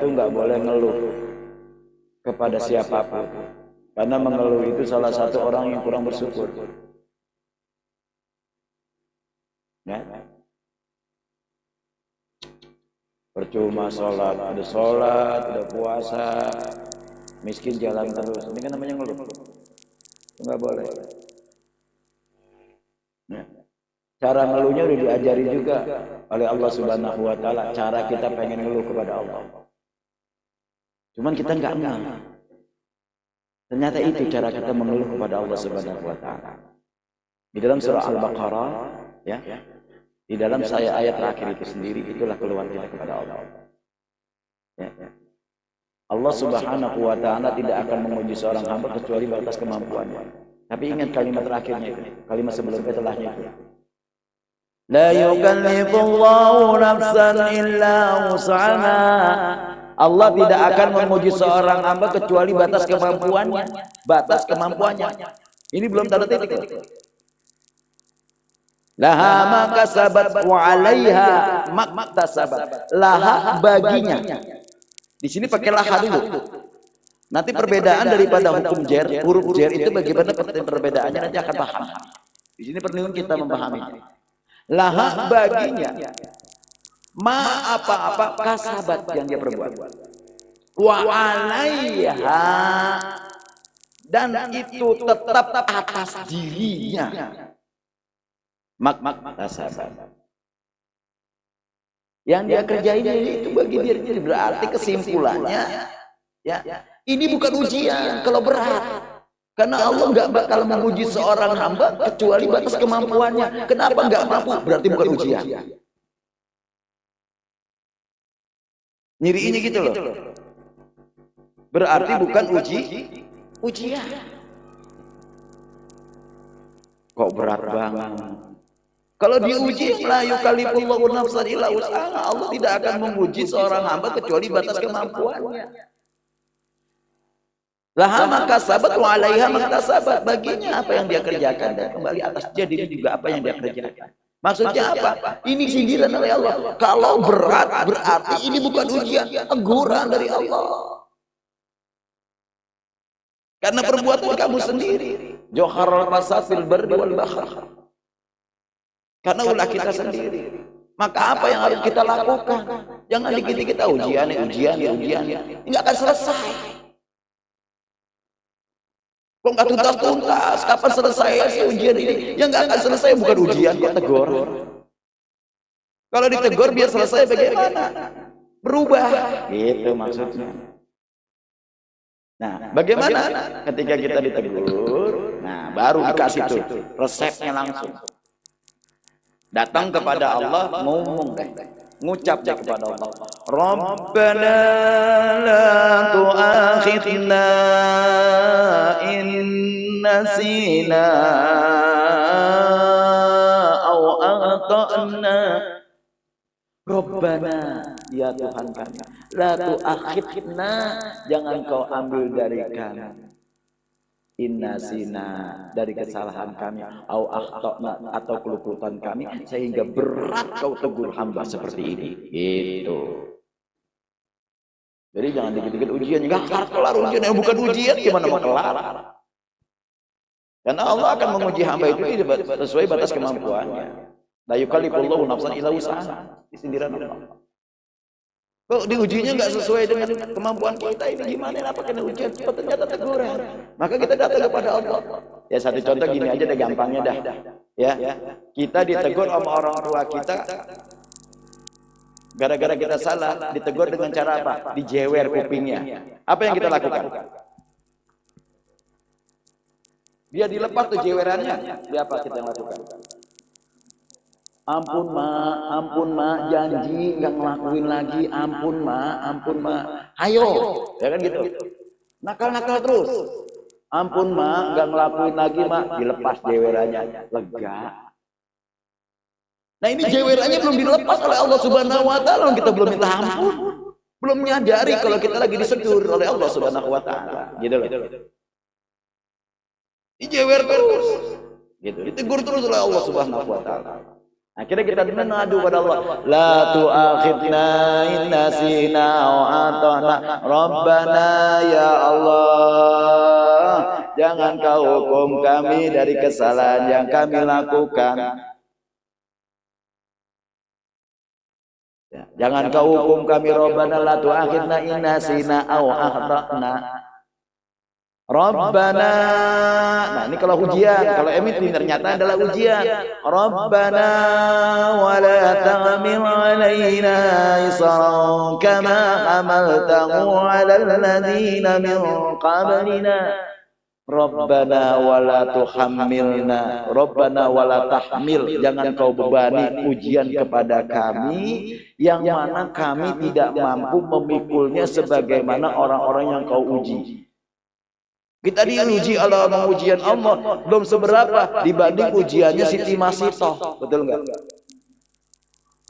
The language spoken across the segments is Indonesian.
itu nggak boleh ngeluh kepada siapapun, karena mengeluh itu salah satu orang yang kurang bersyukur. Ya. Percuma sholat, ada puasa, miskin jalan terus. Ini kan namanya ngeluh. Nggak boleh. Ya. Cara ngeluhnya udah diajari juga oleh Allah Subhanahu wa Ta'ala. Cara kita pengen ngeluh kepada Allah. Cuman kita nggak ngeh. Ternyata itu cara kita mengeluh kepada Allah Subhanahu wa Ta'ala. Di dalam surah Al-Baqarah, ya, di dalam ayat terakhir itu sendiri, itulah keluhan kita kepada Allah. Ya. Allah Subhanahu wa Ta'ala tidak akan memuji seorang hamba kecuali batas kemampuannya. Tapi ingat kalimat terakhirnya itu, kalimat sebelum setelahnya itu. La yukallifullahu nafsan illa wus'aha. Allah tidak akan memuji seorang hamba kecuali batas kemampuannya. Batas kemampuannya. Ini belum tanda titik. Laha ma kasabat wa 'alaiha maktasabat. Laha baginya. Di sini pakai laha dulu. Nanti perbedaan daripada hukum jer, huruf jer itu bagaimana perbedaannya nanti akan paham. Di sini perlu kita memahami. Laha baginya ma apa-apa kasabat yang dia perbuat. Wa 'alaiha, dan itu tetap atas dirinya. Kasabat. Yang dia kerjain itu bagi dia, berarti kesimpulannya, ya, ini bukan ujian kalau berat. Karena Allah nggak bakal memuji seorang hamba kecuali batas kemampuannya. Kenapa nggak mampu? Berarti bukan ujian. Nyiriinnya gitu loh. Berarti bukan ujian. Kok berat banget? Kalau diuji, la yukallifullahu nafsan illa wus'aha. Allah tidak akan memuji seorang hamba kecuali batas kemampuannya. Laha makasabat wa 'alaiha maktasabat. Baginya apa yang dia kerjakan dan kembali atas dia juga apa yang dia kerjakan. Maksudnya apa? Ini sindiran oleh Allah. Kalau berat berarti ini bukan ujian, teguran dari Allah. Karena perbuatan kamu sendiri. Joharul fasad fil barri wal bahr. Karena ulah kita sendiri. Maka apa yang harus kita lakukan? Jangan dikit kita ujian. Enggak akan selesai. Kok nggak tuntas? Kapan selesai sih ujian ini? Yang nggak akan selesai bukan ujian, kok tegur. Kalau ditegur biar selesai bagaimana? Berubah. Gitu maksudnya. Nah, bagaimana ketika kita ditegur? Nah, baru dikasih tuh resepnya langsung. Datang kepada Allah, ngomong deh, ngucap deh kepada Allah. Rabbana la tu'akhidna in nasina aw akhtana. Rabbana, ya Tuhan kami, la tu'akhidna, jangan kau ambil dari kami. Innasina, dari kesalahan kami, au akhtana, atau keluputan kami, sehingga berat kau tegur hamba seperti ini. Itu. Jadi jangan dikit-dikit ujian, enggak kelar ujian, yang bukan ujian gimana mau kelar? Karena Allah akan menguji hamba itu sesuai batas kemampuannya. La yukallifullahu nafsan illa wus'aha. Sindiran Allah. Kok diujinya nggak sesuai dengan kemampuan kita, ini gimana? Apa kena ujian? Ternyata teguran. Maka kita datang kepada Allah. Ya satu contoh gini aja deh, gampangnya dah. Ya, kita ditegur sama orang tua kita. Gara-gara kita salah, ditegur dengan cara apa? Dijewer kupingnya. Apa yang kita lakukan? Dia dilepas tuh jewerannya. Dia apa kita lakukan? Ampun ma, janji nggak ngelakuin lagi. Ampun ma, ayo, ya kan gitu. Nakal terus. Ampun ma, nggak ngelakuin lagi ma, dilepas jewerannya, lega. Nah ini jewerannya belum dilepas oleh Allah Subhanahu Wa Taala, kita belum minta ampun, belum menyadari kalau kita lagi disegur oleh Allah Subhanahu Wa Taala, gitu loh. Dijewer terus, gitu, ditegur terus oleh Allah Subhanahu Wa Taala. Akhirnya kita mengadu pada Allah. La tu'akhidna in nasina aw ata'na. Rabbana ya Allah, jangan kau hukum kami dari kesalahan yang kami lakukan. Jangan kau hukum kami. Rabbana la tu'akhidna in nasina aw ata'na. Rabbana, nah ini kalau ujian, kalau emit ternyata adalah ujian. Rabbana wala tahmil alaina isran kama hamaltahu ala alladhina min qablina. Rabbana wala tuhammilna, Rabbana wala tahmil, jangan kau bebani ujian kepada kami yang mana kami tidak mampu memikulnya sebagaimana orang-orang yang kau uji. Kita diuji Allah, ujian Allah belum seberapa dibanding ujiannya Siti Masitoh, betul nggak?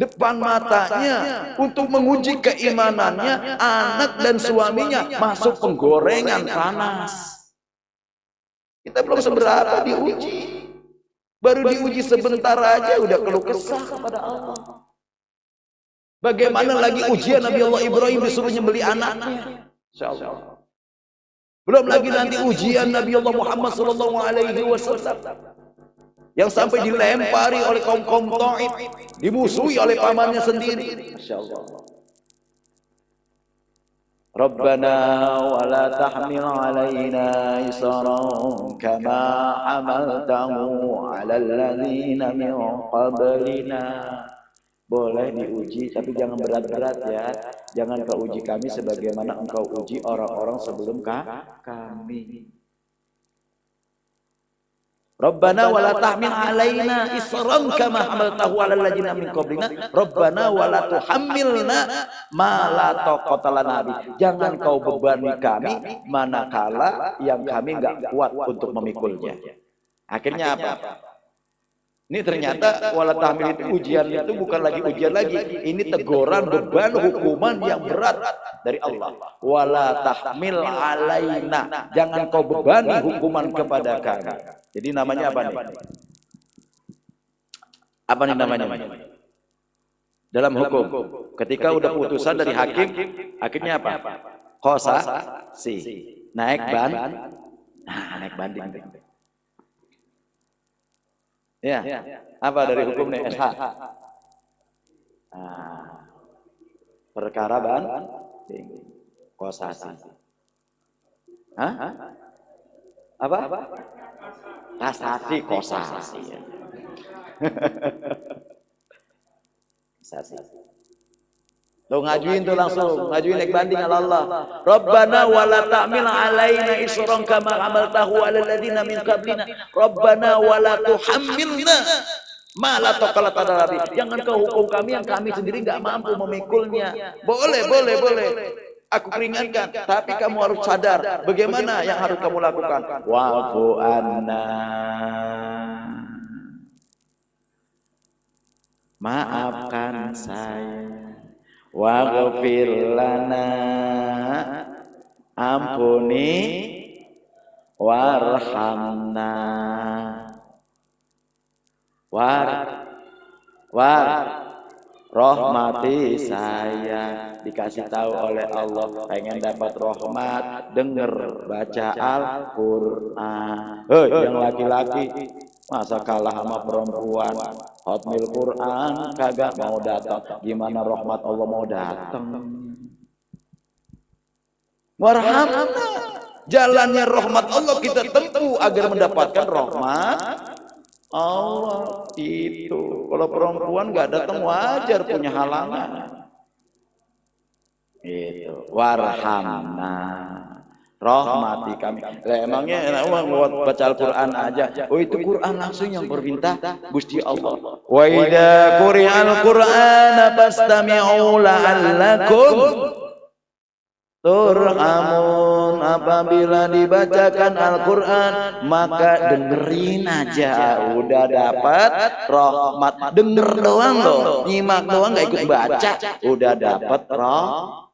Depan matanya untuk menguji keimanannya, anak dan suaminya masuk penggorengan panas. Kita belum seberapa diuji, baru diuji sebentar aja udah keluh kesah kepada Allah. Bagaimana lagi ujian Nabi Allah Ibrahim disuruh nyembeli anaknya? Insyaallah. Belum lagi nanti ujian Nabi Allah Muhammad SAW yang sampai dilempari oleh kaum Taif, dimusuhi oleh pamannya sendiri. Masyaallah. Rabbana wa la tahmil alaina isran kama hamaltahu ala alladhina min qablina. Boleh diuji, tapi jangan berat-berat ya. Jangan kau uji kami sebagaimana engkau uji orang-orang sebelum kami. Rabbana wala tahmil alaina isran kama hamaltahu 'alal ladzina min qablina. Rabbana wala tuhammilna ma la taqata lana bi. Jangan kau bebani kami manakala yang kami enggak kuat untuk memikulnya. Akhirnya apa? Ini ternyata wala tahmil itu ujian itu bukan lagi ujian lagi. Ini teguran, beban, hukuman yang berat dari Allah. Wala tahmil alaina. Jangan kau bebani hukuman kepada kami. Jadi namanya apa nih? Apa nih namanya? Dalam hukum. Ketika udah putusan dari hakim, akhirnya apa? Qasasi. Naik banding. Ya, apa dari hukum nih SH? Perkara banding, qasasi. Hah? Apa? Kasasi, qasasi. Kasasi. Lo ngajuin tuh langsung, ngajuin naik banding ala Allah. Rabbana wala ta'mil alaina isran kama amaltahu ala alladziina min qablina. Rabbana wala tuhammilna ma la taqata lana. Jangan kau hukum kami yang kami sendiri enggak mampu memikulnya. Boleh. Aku peringatkan, tapi kamu harus sadar bagaimana yang harus kamu lakukan. Wa'fu anna. Maafkan saya. Waghfir lana, ampuni, warhamna, rahmati saya. Dikasih tahu oleh Allah, pengen dapat rahmat, denger baca Al-Quran. Yang laki-laki masa kalah sama perempuan, hotmil Quran kagak mau datang. Gimana rahmat Allah mau datang? Warhamna, jalannya rahmat Allah kita tempuh agar mendapatkan rahmat Allah. Itu kalau perempuan nggak datang wajar, punya halangan. Itu warhamna, rahmati kami. Emangnya baca Al-Quran aja? Oh, itu Quran langsung yang berperintah Gusti Allah. Wa idza quri'al Qur'ana fastami'u la'allakum turhamun. Apabila dibacakan Al-Quran maka dengerin aja, udah dapat rahmat. Denger doang loh, nyimak doang nggak ikut baca, udah dapat rahmat.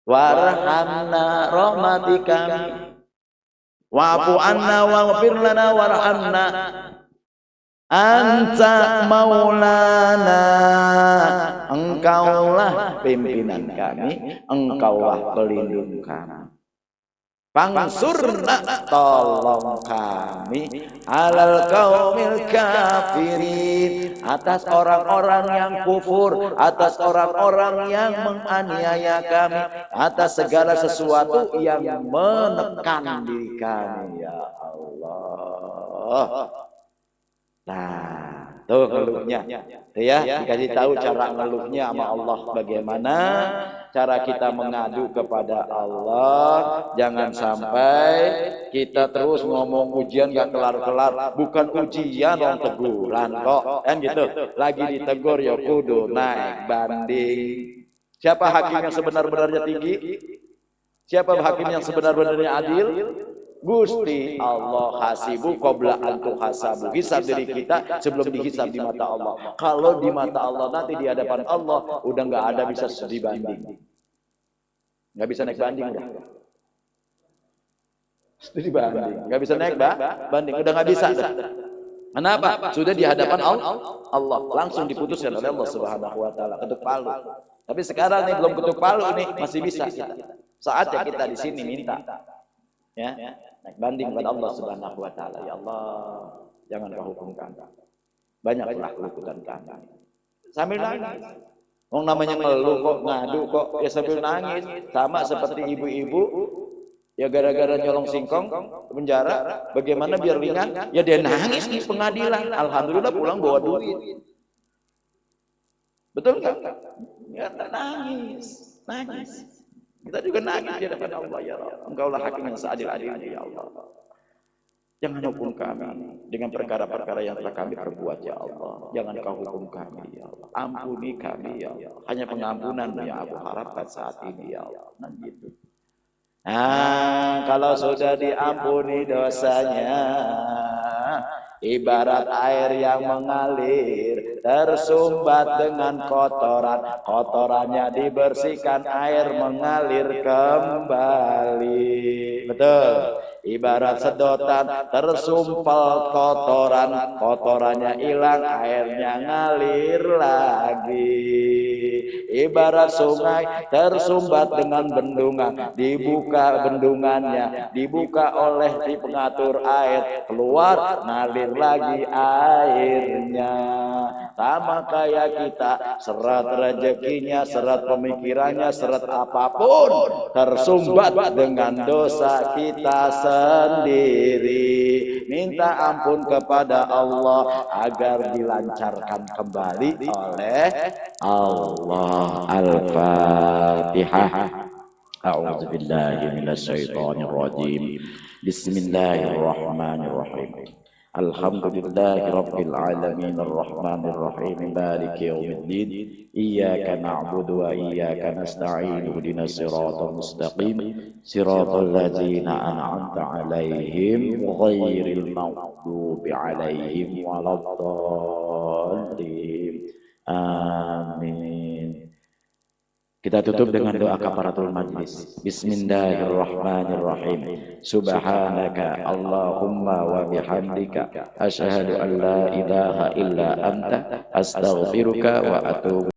Warhamna, rahmati kami. Wa'fu anna waghfir lana warhamna. Anta maulana, engkaulah pimpinan kami, engkaulah pelindung kami. Fangsurna, tolong kami, alal qaumil kafirin, atas orang-orang yang kufur, atas orang-orang yang menganiaya kami, atas segala sesuatu yang menekan diri kami, ya Allah. Nah, tuh ngeluhnya, ya, dikasih tahu cara ngeluhnya sama Allah bagaimana cara kita mengadu kepada Allah. Jangan sampai kita terus ngomong ujian gak kelar-kelar, bukan ujian dong, teguran kok, kan gitu. Lagi ditegur ya kudu naik banding. Siapa hakim yang sebenar-benarnya tinggi? Siapa hakim yang sebenar-benarnya adil? Gusti Allah. Hasibu qabla antu hasabu, hisab diri kita sebelum dihisab di mata Allah. Kalau di mata Allah nanti di hadapan Allah udah nggak ada bisa dibanding, nggak bisa naik banding udah. Studi banding, nggak bisa naik banding, udah nggak bisa dah. Kenapa? Sudah di hadapan Allah, langsung diputuskan oleh Allah Subhanahu Wa Taala, ketuk palu. Tapi sekarang nih belum ketuk palu nih, masih bisa kita. Saatnya kita di sini minta, ya, naik banding kepada Allah Subhanahu Wa Taala. Ya Allah, jangan kau hukumkan. Banyaklah kelukutan kami. Sambil nangis. Wong namanya ngeluh kok, ngadu kok, ya sambil nangis. Sama seperti ibu-ibu, ya gara-gara nyolong singkong ke penjara, bagaimana biar ringan? Ya dia nangis di pengadilan. Alhamdulillah pulang bawa duit. Betul nggak? Ya nangis, nangis. Kita juga nangis di hadapan Allah, ya Allah. Engkaulah hakim yang seadil-adilnya, ya Allah. Jangan hukum kami dengan perkara-perkara yang telah kami perbuat, ya Allah. Jangan kau hukum kami, ya Allah. Ampuni kami, ya Allah. Hanya pengampunan yang aku harapkan saat ini, ya Allah. Nah, gitu. Nah, kalau sudah diampuni dosanya, ibarat air yang mengalir, tersumbat dengan kotoran, kotorannya dibersihkan, air mengalir kembali. Betul. Ibarat sedotan, tersumpal kotoran, kotorannya hilang, airnya ngalir lagi. Ibarat sungai tersumbat dengan bendungan, dibuka bendungannya, dibuka oleh si pengatur air, keluar ngalir lagi airnya. Sama kayak kita, serat rezekinya, serat pemikirannya, serat apapun tersumbat dengan dosa kita sendiri. Minta ampun kepada Allah agar dilancarkan kembali oleh Allah. Al-Fatihah. A'udzu billahi minasyaitonir rajim. Bismillahirrahmanirrahim. Alhamdulillahi rabbil alamin arrahmanir rahim maliki yaumiddin. Iyyaka na'budu wa iyyaka nasta'in. Ihdinas siratal mustaqim. Siratal ladzina an'amta 'alaihim ghairil maghdubi 'alaihim waladdallin. Amin. Kita tutup dengan doa kafaratul majlis. Bismillahirrahmanirrahim. Subhanaka Allahumma wa bihamdika asyhadu an la ilaha illa anta astaghfiruka wa atubu